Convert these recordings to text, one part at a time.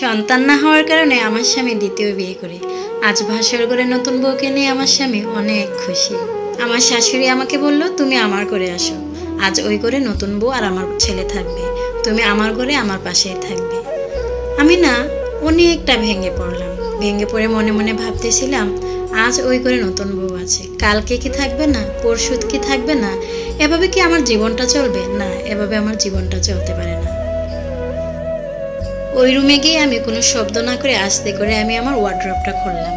সন্তান না হওয়ার কারণে আমার স্বামী দ্বিতীয় বিয়ে করে আজ ভাসর ঘরে নতুন বউকে নিয়ে আমার স্বামী অনেক খুশি। আমার শাশুড়ি আমাকে বলল, তুমি আমার ঘরে আসো, আজ ওই ঘরে নতুন বউ আর আমার ছেলে থাকবে, তুমি আমার ঘরে আমার পাশেই থাকবে। আমি না অনেকটা ভেঙে পড়লাম। ভেঙে পড়ে মনে মনে ভাবতেছিলাম, আজ ওই ঘরে নতুন বউ আছে, কালকে কি থাকবে না, পরশু কি থাকবে না, এভাবে কি আমার জীবনটা চলবে? না, এভাবে আমার জীবনটা চলতে পারে না। ওই রুমে গিয়ে আমি কোনো শব্দ না করে আস্তে করে আমি আমার ওয়ার্ড্রপটা খুললাম।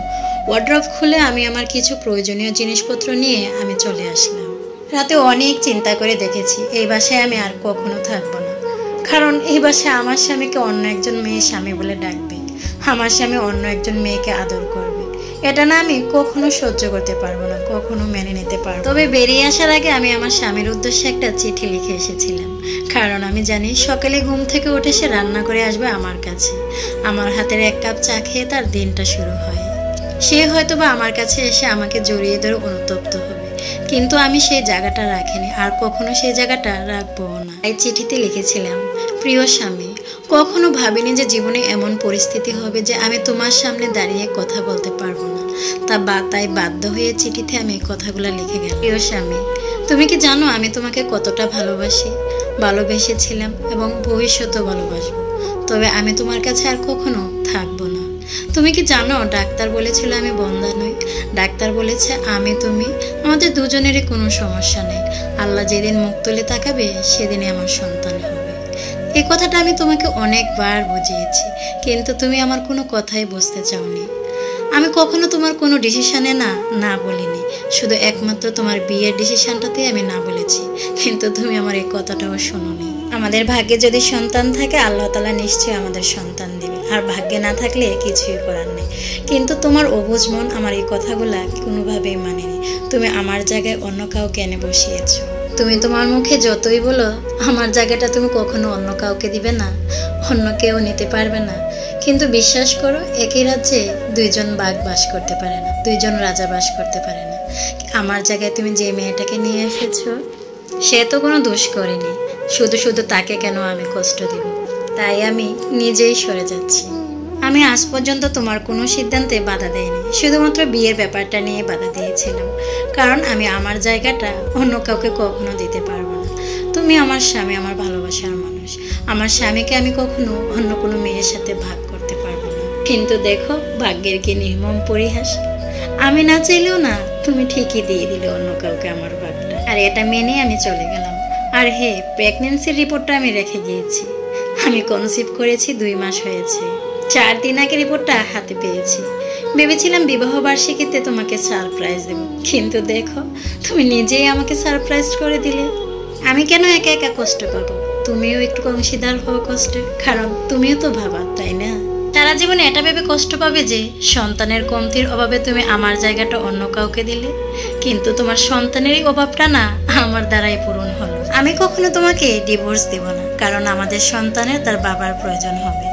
ওয়ার্ড্রপ খুলে আমি আমার কিছু প্রয়োজনীয় জিনিসপত্র নিয়ে আমি চলে আসলাম। রাতে অনেক চিন্তা করে দেখেছি এই বাসায় আমি আর কখনো থাকবো না, কারণ এই বাসায় আমার স্বামীকে অন্য একজন মেয়ে স্বামী বলে ডাকবে, আমার স্বামী অন্য একজন মেয়েকে আদর করবে। এটা না আমি কখনো সহ্য করতে পারবো না, কখনো মেনে নিতে পারবো। তবে বেরিয়ে আসার আগে আমি আমার স্বামীর উদ্দেশ্যে একটা চিঠি লিখে এসেছিলাম, কারণ আমি জানি সকালে ঘুম থেকে উঠে সে রান্না করে আসবে আমার কাছে, আমার হাতের এক কাপ চা খেয়ে তার দিনটা শুরু হয়। সে হয়তো বা আমার কাছে এসে আমাকে জড়িয়ে ধরে অনুতপ্ত হবে, কিন্তু আমি সেই জায়গাটা রাখিনি, আর কখনো সেই জায়গাটা রাখবো না। এই চিঠিতে লিখেছিলাম, প্রিয় স্বামী, কখনো ভাবিনি যে জীবনে এমন পরিস্থিতি হবে যে আমি তোমার সামনে দাঁড়িয়ে কথা বলতে পারবো না। তাই বাধ্য হয়ে চিঠিতে আমি এই কথাগুলো লিখে গেলাম। প্রিয় স্বামী, তুমি কি জানো আমি তোমাকে কতটা ভালোবেসেছিলাম এবং ভবিষ্যতেও ভালোবাসবো, তবে আমি তোমার কাছে আর কখনো থাকবো না। তুমি কি জানো ডাক্তার বলেছিল আমি বন্ধা নই, ডাক্তার বলেছে আমি তুমি আমাদের দুজনেরই কোনো সমস্যা নেই, আল্লাহ যেদিন মুখ তুলে তাকাবে সেদিনই আমার সন্তান হবে। এই কথাটা আমি তোমাকে অনেকবার বুঝিয়েছি, কিন্তু তুমি আমার কোনো কথাই বুঝতে চাওনি। আমি কখনো তোমার কোনো ডিসিশনে না বলিনি, শুধু একমাত্র তোমার বিয়ের ডিসিশনটাতেই আমি না বলেছি, কিন্তু তুমি আমার এই কথাটাও শোনোনি। আমাদের ভাগ্যে যদি সন্তান থাকে আল্লাহ তাআলা নিশ্চয়ই আমাদের সন্তান দিবে, আর ভাগ্যে না থাকলে কিছুই করার নেই। কিন্তু তোমার অবুঝ মন আমার এই কথাগুলা কোনোভাবেই মানেনি। তুমি আমার জায়গায় অন্য কাউকে এনে বসিয়েছো। তুমি তোমার মুখে যতই বলো আমার জায়গাটা তুমি কখনো অন্য কাউকে দিবে না, অন্য কেউ নিতে পারবে না, কিন্তু বিশ্বাস করো একই রাজ্যে দুইজন বাঘ বাস করতে পারে না, দুইজন রাজা বাস করতে পারে না। আমার জায়গায় তুমি যে মেয়েটাকে নিয়ে এসেছো সে তো কোনো দোষ করেনি, শুধু তাকে কেন আমি কষ্ট দিব? তাই আমি নিজেই সরে যাচ্ছি। আমি আজ পর্যন্ত তোমার কোনো সিদ্ধান্তে বাধা দেইনি, শুধুমাত্র বিয়ের ব্যাপারটা নিয়ে বাধা দিয়েছিলাম, কারণ আমি আমার জায়গাটা অন্য কাউকে কখনো দিতে পারবো না। তুমি আমার স্বামী, আমার ভালোবাসার মানুষ, আমার স্বামীকে আমি কখনো অন্য কোনো মেয়ের সাথে ভাগ করতে পারবো না। কিন্তু দেখো ভাগ্যের কি নির্মম পরিহাস, আমি না চাইলেও না তুমি ঠিকই দিয়ে দিলে অন্য কাউকে আমার ভাগটা, আর এটা মেনে আমি চলে গেলাম। আর হে, প্রেগনেন্সির রিপোর্টটা আমি রেখে গিয়েছি, আমি কনসিভ করেছি 2 মাস হয়েছে, 4 দিন আগে রিপোর্টটা হাতে পেয়েছি। ভেবেছিলাম বিবাহ বার্ষিকীতে তোমাকে সারপ্রাইজ দেব, কিন্তু দেখো তুমি নিজেই আমাকে সারপ্রাইজ করে দিলে। আমি কেন একা একা কষ্ট পাবো? তুমিও একটু অংশীদার হও কষ্টে, কারণ তুমিও তো ভাবা, তাই না? সারা জীবনে এটা ভেবে কষ্ট পাবে যে সন্তানের কমতির অভাবে তুমি আমার জায়গাটা অন্য কাউকে দিলে, কিন্তু তোমার সন্তানেরই অভাবটা না আমার দ্বারাই পূরণ হলো। আমি কখনো তোমাকে ডিভোর্স দেব না, কারণ আমাদের সন্তানের তার বাবার প্রয়োজন হবে,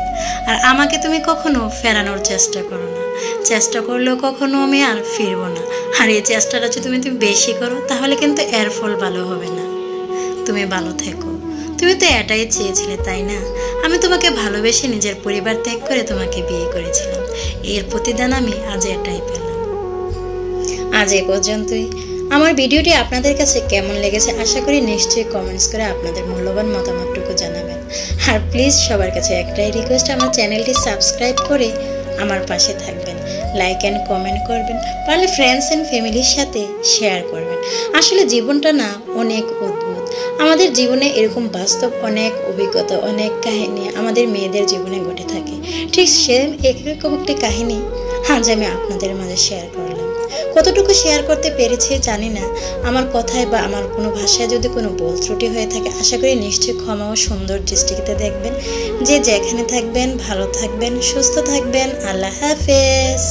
আর আমাকে তুমি কখনো ফেরানোর চেষ্টা করো না, চেষ্টা করলেও কখনো আমি আর ফিরবো না। আর এই চেষ্টাটা যদি তুমি বেশি করো তাহলে কিন্তু এর ফল ভালো হবে না। তুমি ভালো থেকো, তুমি তো এটাই চেয়েছিলে, তাই না? আমি তোমাকে ভালোবেসে নিজের পরিবার ত্যাগ করে তোমাকে বিয়ে করেছিলাম, এর প্রতিদান আমি আজ এটাই পেলাম। আজ এই পর্যন্তই। আমার ভিডিওটি আপনাদের কাছে কেমন লেগেছে আশা করি নিশ্চয়ই কমেন্টস করে আপনাদের মূল্যবান মতামতটুকু জানাবেন। আর প্লিজ সবার কাছে একটাই রিকোয়েস্ট, আমার চ্যানেলটি সাবস্ক্রাইব করে আমার পাশে থাকবেন, লাইক অ্যান্ড কমেন্ট করবেন, পারলে ফ্রেন্ডস অ্যান্ড ফ্যামিলির সাথে শেয়ার করবেন। আসলে জীবনটা না অনেক অদ্ভুত, আমাদের জীবনে এরকম বাস্তব অনেক অভিজ্ঞতা, অনেক কাহিনী আমাদের মেয়েদের জীবনে ঘটে থাকে। ঠিক সেম একরকম একটি কাহিনী আজ আমি আপনাদের মাঝে শেয়ার করলাম। কতটুকু শেয়ার করতে পেরেছি জানি না, আমার কথায় বা আমার কোনো ভাষায় যদি কোনো ভুল ত্রুটি হয়ে থাকে আশা করি নিশ্চয়ই ক্ষমা ও সুন্দর দৃষ্টিতে দেখবেন। যে যেখানে থাকবেন ভালো থাকবেন, সুস্থ থাকবেন। আল্লাহ হাফেজ।